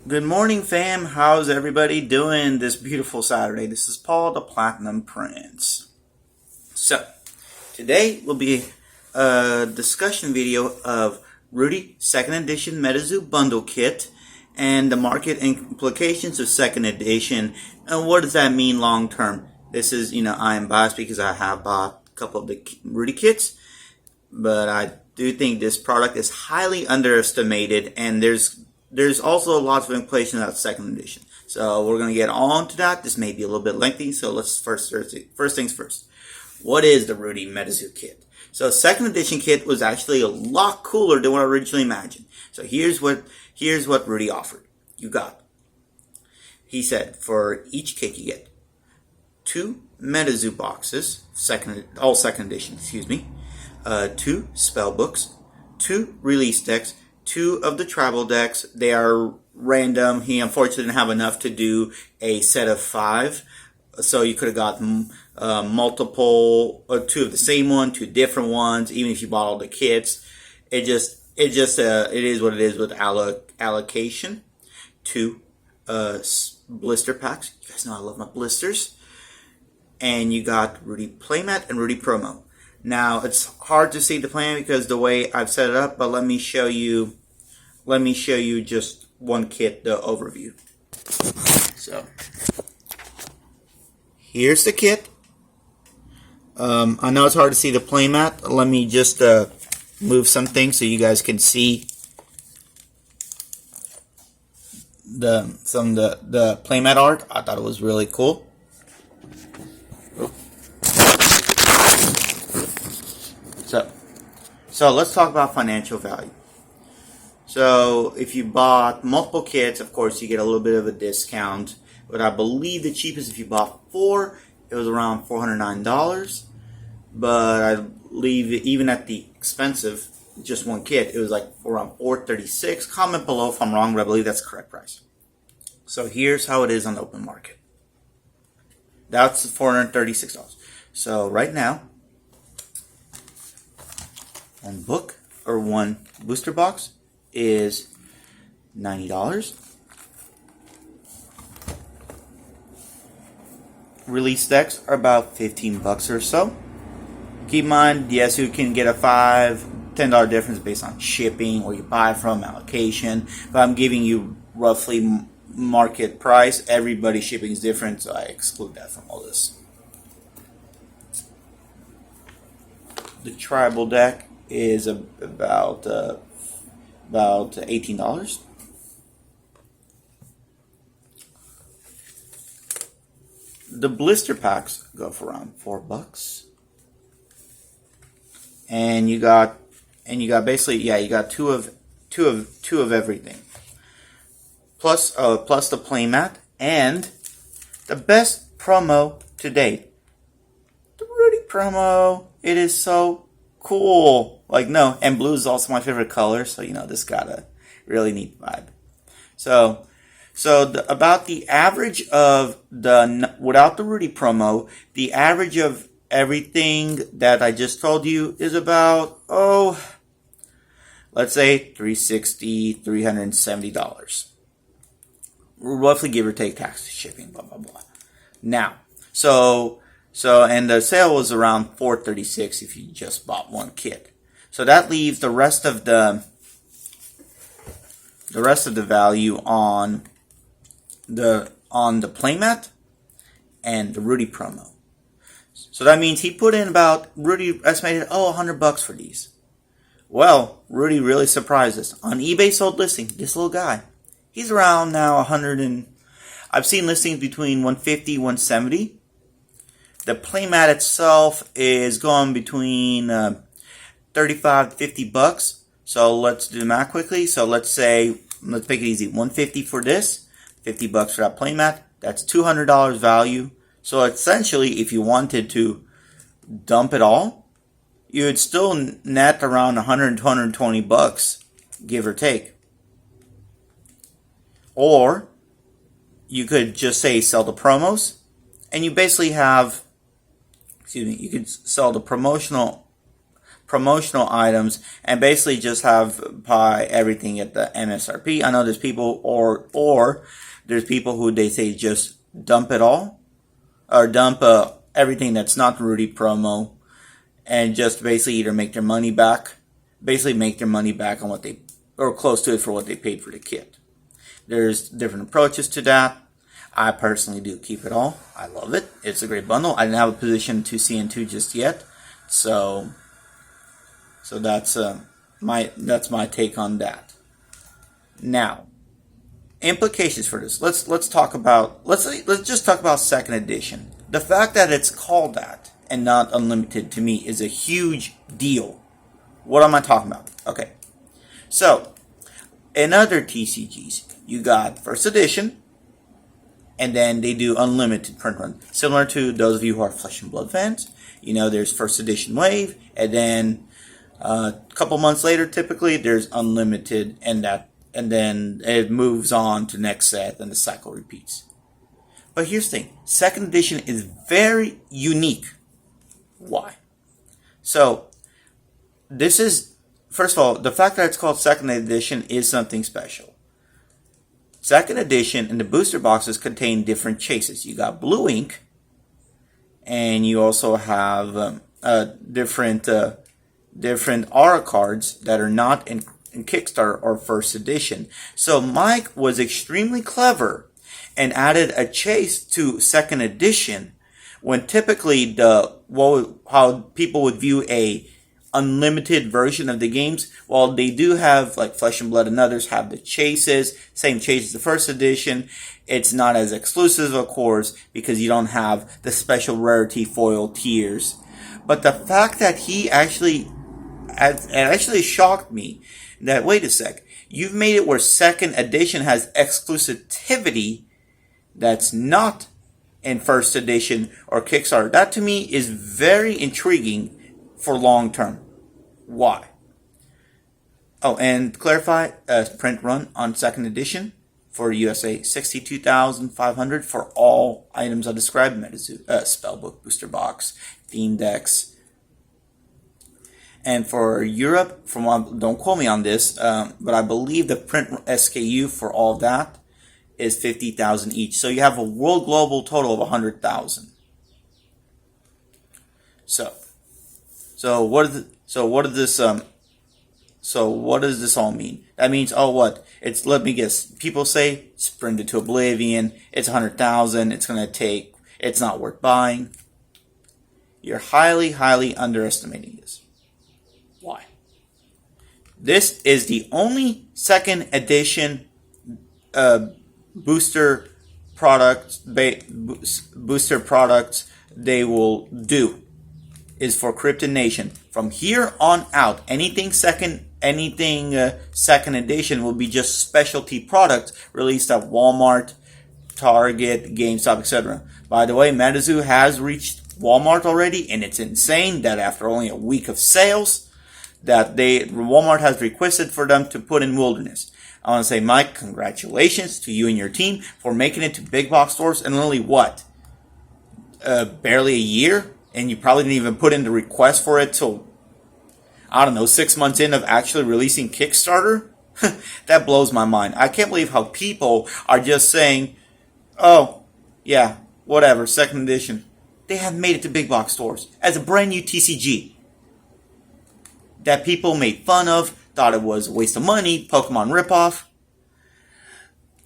Good morning, fam. How's everybody doing this beautiful Saturday? This is Paul, the Platinum Prince. So, today will be a discussion video of Rudy 2nd Edition MetaZoo Bundle Kit and the market implications of 2nd Edition and what does that mean long term. This is, I am biased because I have bought a couple of the Rudy kits, but I do think this product is highly underestimated and there's also lots of implications about 2nd Edition. So we're going to get on to that. This may be a little bit lengthy, so let's first things first. What is the Rudy MetaZoo kit? So 2nd Edition kit was actually a lot cooler than what I originally imagined. So here's what Rudy offered. He said for each kit you get 2 MetaZoo boxes, all 2nd Edition, 2 spell books, 2 release decks, 2 of the tribal decks. They are random. He unfortunately didn't have enough to do a set of 5. So you could have gotten multiple, or 2 of the same one, 2 different ones, even if you bought all the kits. It is what it is with allocation. 2 blister packs. You guys know I love my blisters. And you got Rudy Playmat and Rudy Promo. Now, it's hard to see the plan because the way I've set it up, but let me show you just one kit, the overview. So, here's the kit. I know it's hard to see the playmat. Let me just move some things so you guys can see some of the playmat art. I thought it was really cool. So let's talk about financial value. So if you bought multiple kits, of course you get a little bit of a discount. But I believe the cheapest, if you bought 4, it was around $409. But I believe even at the expensive, just one kit, it was like around $436. Comment below if I'm wrong, but I believe that's the correct price. So here's how it is on the open market. That's $436. So right now, one book or one booster box is $90. Release decks are about $15 or so. Keep in mind, yes, you can get a $5-10 difference based on shipping or you buy from allocation, but I'm giving you roughly market price. Everybody's shipping is different, so I exclude that from all this. The tribal deck is about $18. The blister packs go for around $4. And you got basically, you got two of everything. Plus the playmat and the best promo to date. The Rudy promo. It is so cool. And blue is also my favorite color, so this got a really neat vibe. So about the average of without the Rudy promo, the average of everything that I just told you is about, let's say $360, $370. Roughly, give or take tax, shipping, blah, blah, blah. Now, and the sale was around $436 if you just bought one kit. So that leaves the rest of the value on the playmat and the Rudy promo. So that means he put in Rudy estimated $100 for these. Well, Rudy really surprised us. On eBay sold listing, this little guy, he's around now I've seen listings between $150, $170. The playmat itself is going between $35 to $50. So let's do the math quickly. So let's make it easy. $150 for this, $50 for that playmat. That's $200 value. So essentially, if you wanted to dump it all, you would still net around $100 to $120, give or take. Or you could just say sell the promos, and you basically have, you could sell the promotional items and basically just buy everything at the MSRP. I know there's people or there's people who they say just dump it all or dump everything that's not Rudy promo and just basically either make their money back, on what they, or close to it for what they paid for the kit. There's different approaches to that. I personally do keep it all. I love it. It's a great bundle. I didn't have a position to CN2 just yet, so that's my take on that. Now, implications for this. Let's just talk about second edition. The fact that it's called that and not unlimited to me is a huge deal. What am I talking about? Okay, so in other TCGs, you got first edition, and then they do unlimited print run. Similar to those of you who are Flesh and Blood fans, you know there's first edition wave, and then a couple months later, typically there's unlimited, and then it moves on to next set, and the cycle repeats. But here's the thing: second edition is very unique. Why? So this is, first of all, the fact that it's called second edition is something special. Second edition and the booster boxes contain different chases. You got blue ink, and you also have different aura cards that are not in Kickstarter or first edition. So Mike was extremely clever and added a chase to second edition when typically how people would view a unlimited version of the games, while they do have, like Flesh and Blood and others have the chases, same chase as the first edition. It's not as exclusive, of course, because you don't have the special rarity foil tiers. But the fact that it actually shocked me that, wait a sec, you've made it where second edition has exclusivity that's not in first edition or Kickstarter. That to me is very intriguing for long term. Why? Oh, and to clarify, print run on second edition for USA 62,500 for all items I described: MetaZoo, Spellbook, Booster Box, Theme Decks. And for Europe, don't quote me on this, but I believe the print SKU for all of that is 50,000 each. So you have a world global total of 100,000. So what does this all mean? That means, let me guess. People say sprint it to oblivion. It's 100,000. It's not worth buying. You're highly, highly underestimating this. Why? This is the only second edition booster products they will do is for Krypton Nation. From here on out, anything second edition will be just specialty products released at Walmart, Target, GameStop, etc. By the way, MetaZoo has reached Walmart already, and it's insane that after only a week of sales, that Walmart has requested for them to put in Wilderness. I want to say, Mike, congratulations to you and your team for making it to big box stores in only barely a year. And you probably didn't even put in the request for it till, 6 months in of actually releasing Kickstarter? That blows my mind. I can't believe how people are just saying, oh, yeah, whatever, second edition. They haven't made it to big box stores as a brand new TCG that people made fun of, thought it was a waste of money, Pokemon ripoff.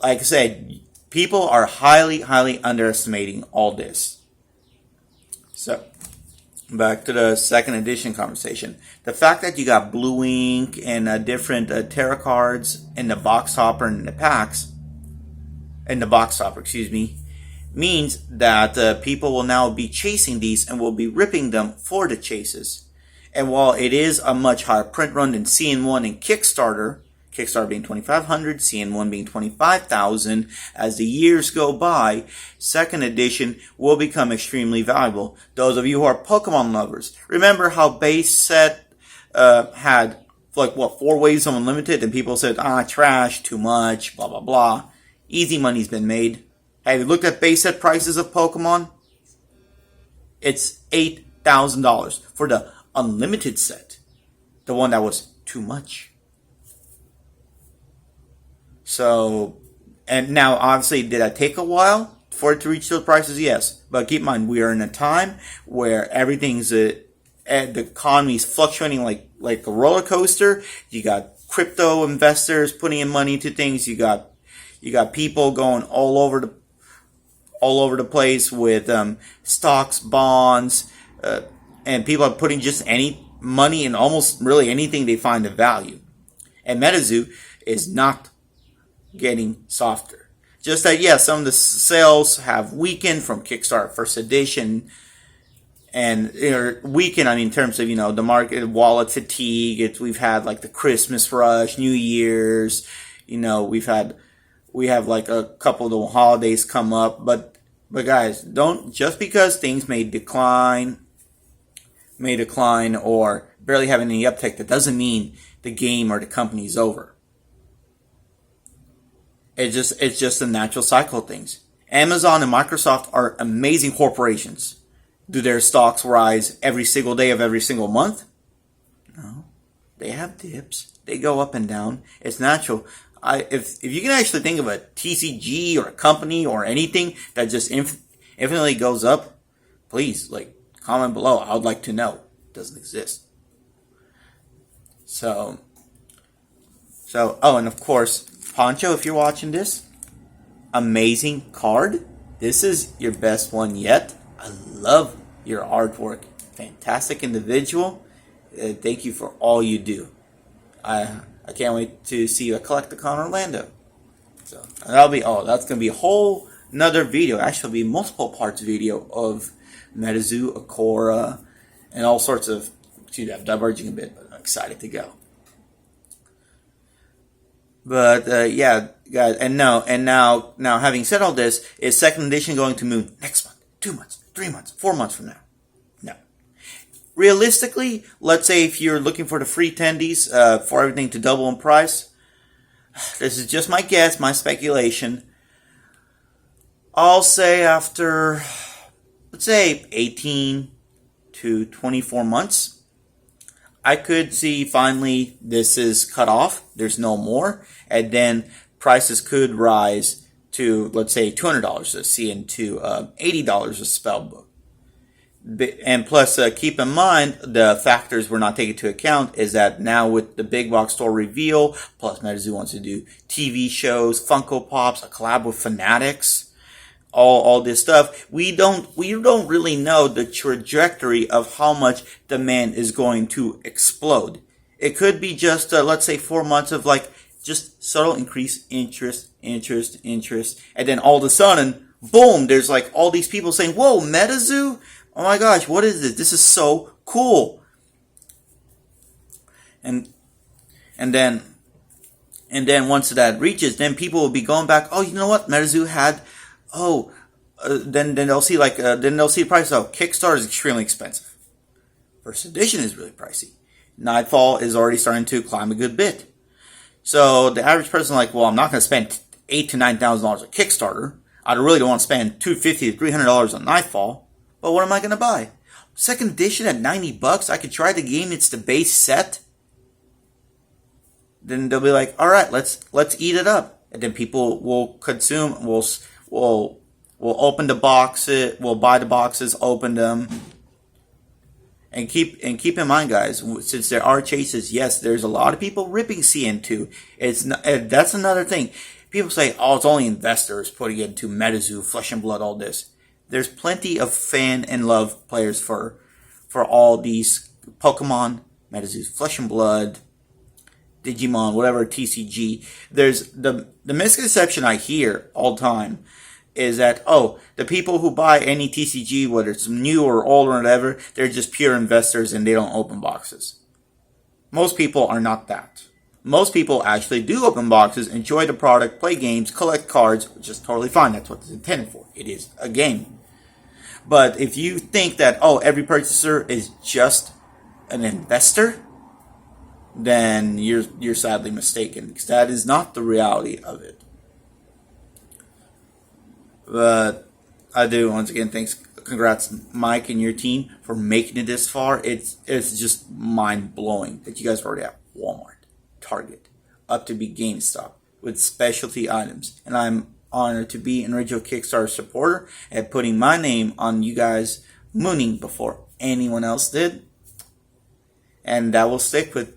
Like I said, people are highly, highly underestimating all this. So, back to the second edition conversation. The fact that you got blue ink and different tarot cards in the box topper and the packs, means that people will now be chasing these and will be ripping them for the chases. And while it is a much higher print run than CN1 and Kickstarter being 2,500, CN1 being 25,000, as the years go by, second edition will become extremely valuable. Those of you who are Pokemon lovers, remember how base set had 4 waves of unlimited, and people said, trash, too much, blah blah blah. Easy money's been made. Have you looked at base set prices of Pokemon? It's $8,000 for the unlimited set. the one that was too much. So, and now obviously, did that take a while for it to reach those prices? Yes. But keep in mind, we are in a time where everything's, the economy is fluctuating like a roller coaster. You got crypto investors putting in money into things. You got people going all over the place with stocks, bonds, and people are putting just any money in almost really anything they find of value. And MetaZoo is not getting softer. Just that, yeah, some of the sales have weakened from Kickstarter First Edition, and weakened. I mean, in terms of the market wallet fatigue. We've had like the Christmas rush, New Year's. We have like a couple of the holidays come up, but guys, don't, just because things may decline or barely have any uptake, that doesn't mean the game or the company is over. It's just the natural cycle of things. Amazon and Microsoft are amazing corporations. Do their stocks rise every single day of every single month? No. They have dips. They go up and down. It's natural. If you can actually think of a TCG or a company or anything that just infinitely goes up, please comment below. I would like to know. It doesn't exist. So oh, and of course, Poncho, if you're watching this, amazing card. This is your best one yet. I love your artwork. Fantastic individual. Thank you for all you do. I can't wait to see you at Collecticon Orlando. So that's gonna be a whole another video. Actually, it'll be multiple parts video of MetaZoo, Akora, and all sorts of. I'm diverging a bit, but I'm excited to go. But yeah, guys, and now, having said all this, is second edition going to move next month, 2 months, 3 months, 4 months from now? No. Realistically, let's say if you're looking for the free attendees for everything to double in price, this is just my guess, my speculation. I'll say after, let's say 18 to 24 months, I could see finally this is cut off. There's no more. And then prices could rise to, let's say, $200 a CN to $80 a spellbook. And plus, keep in mind, the factors we're not taking into account is that now with the big box store reveal, plus MetaZoo wants to do TV shows, Funko Pops, a collab with Fanatics, all this stuff, we don't really know the trajectory of how much demand is going to explode. It could be just let's say 4 months of just subtle increase, interest, and then all of a sudden, boom! There's all these people saying, "Whoa, MetaZoo! Oh my gosh, what is this? This is so cool!" And then once that reaches, then people will be going back. Oh, you know what? MetaZoo had. Then they'll see the price. Oh, Kickstarter is extremely expensive. First edition is really pricey. Nightfall is already starting to climb a good bit. So the average person well, I'm not going to spend $8,000 to $9,000 at Kickstarter. I really don't want to spend $250 to $300 on Nightfall. But what am I going to buy? Second edition at $90. I could try the game. It's the base set. Then they'll be like, all right, let's eat it up, and then people will consume. We'll open the boxes. We'll buy the boxes, open them, and keep in mind, guys. Since there are chases, yes, there's a lot of people ripping CN2. It's not, that's another thing. People say, "Oh, it's only investors putting it into MetaZoo, Flesh and Blood, all this." There's plenty of fan and love players for all these Pokemon, MetaZoo, Flesh and Blood, Digimon, whatever TCG. There's the misconception I hear all the time is that, the people who buy any TCG, whether it's new or old or whatever, they're just pure investors and they don't open boxes. Most people are not that. Most people actually do open boxes, enjoy the product, play games, collect cards, which is totally fine. That's what it's intended for. It is a game. But if you think that, every purchaser is just an investor, then you're sadly mistaken, because that is not the reality of it. But I do, once again, thanks congrats, Mike and your team, for making it this far. It's just mind blowing that you guys are already at Walmart, Target, up to be GameStop with specialty items. And I'm honored to be an original Kickstarter supporter and putting my name on you guys mooning before anyone else did. And that will stick with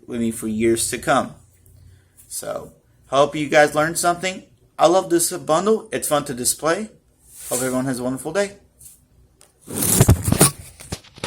me for years to come. So, hope you guys learned something. I love this bundle. It's fun to display. Hope everyone has a wonderful day.